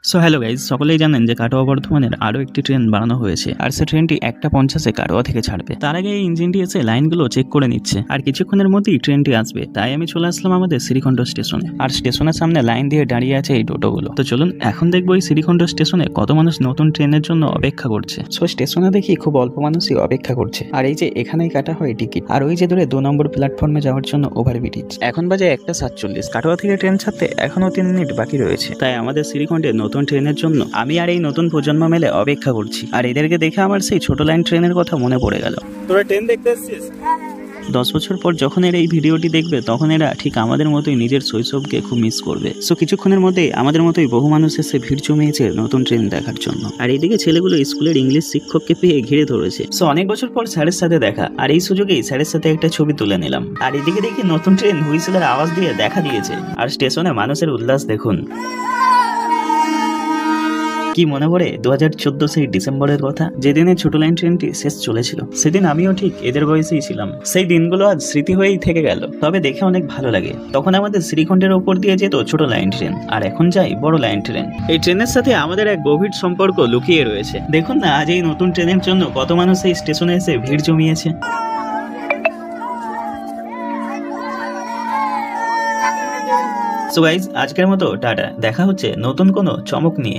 So hello guys, সকলেই জানেন যে কাটোয়া বর্ধমানের আরও একটি ট্রেন বানানো হয়েছে আর সে ট্রেনটি 1:50-এ কাটোয়া থেকে ছাড়বে। তার আগে এই ইঞ্জিনটি এসে লাইনগুলো চেক করে নিচ্ছে আর কিছুক্ষণের মধ্যেই ট্রেনটি আসবে। তাই আমি চলে আসলাম আমাদের শ্রীখণ্ড স্টেশনে। আর স্টেশনের সামনে লাইন দিয়ে দাঁড়িয়ে আছে এই টোটোগুলো। তো চলুন এখন দেখবো এই শ্রীখণ্ড স্টেশনে কত মানুষ নতুন ট্রেনের জন্য অপেক্ষা করছে। সো স্টেশনে দেখি খুব অল্প মানুষই অপেক্ষা করছে। আর এই যে এখানেই কাটা হয় টিকিট, আর ওই যে দূরে 2 নম্বর প্ল্যাটফর্মে যাওয়ার জন্য ওভারব্রিজ। এখন বাজে 1:47। কাটোয়া থেকে ট্রেন ছাড়তে এখনো 3 মিনিট বাকি রয়েছে। তাই আমাদের শ্রীখণ্ডে নতুন ট্রেনের জন্য আমি আর এই নতুন প্রজন্ম মেলে অপেক্ষা করছি। আর এদেরকে দেখে আমার সেই ছোট লাইন ট্রেনের কথা মনে পড়ে গেল। তোরা ট্রেন দেখতে এসেছিস? 10 বছর পর যখন এরা এই ভিডিওটি দেখবে তখন এরা ঠিক আমাদের মতোই নিজের শৈশবকে খুব মিস করবে। সো কিছুক্ষণের মধ্যেই আমাদের মতোই বহু মানুষ এসে ভিড় জমিয়েছে নতুন ট্রেন দেখার জন্য। আর এইদিকে ছেলেগুলো স্কুলের ইংলিশ শিক্ষককে পেয়ে ঘিরে ধরেছে। সো অনেক বছর পর স্যারের সাথে দেখা, আর এই সুযোগেই স্যারের সাথে একটা ছবি তুলে নিলাম। আর এদিকে দেখি নতুন ট্রেন হুইসেলের আওয়াজ দিয়ে দেখা দিয়েছে। আর স্টেশনে মানুষের উল্লাস দেখুন। কি মনে পড়ে 2014 সেই ডিসেম্বরের কথা, যেদিনে ছোট লাইন ট্রেনটি শেষ চলেছিল। সেদিন আমিও ঠিক এদের বয়সেই ছিলাম। সেই দিনগুলো আজ স্মৃতি হয়েই থেকে গেল। তবে দেখে অনেক ভালো লাগে। তখন আমাদের শ্রীখণ্ডের ওপর দিয়ে যেত ছোট লাইন ট্রেন, আর এখন যাই বড় লাইন ট্রেন। এই ট্রেনের সাথে আমাদের এক গভীর সম্পর্ক লুকিয়ে রয়েছে। দেখুন না, আজ এই নতুন ট্রেনের জন্য কত মানুষ এই স্টেশনে এসে ভিড় জমিয়েছে। সো গাইজ, আজকের মতো টাটা। দেখা হচ্ছে নতুন কোনো চমক নিয়ে।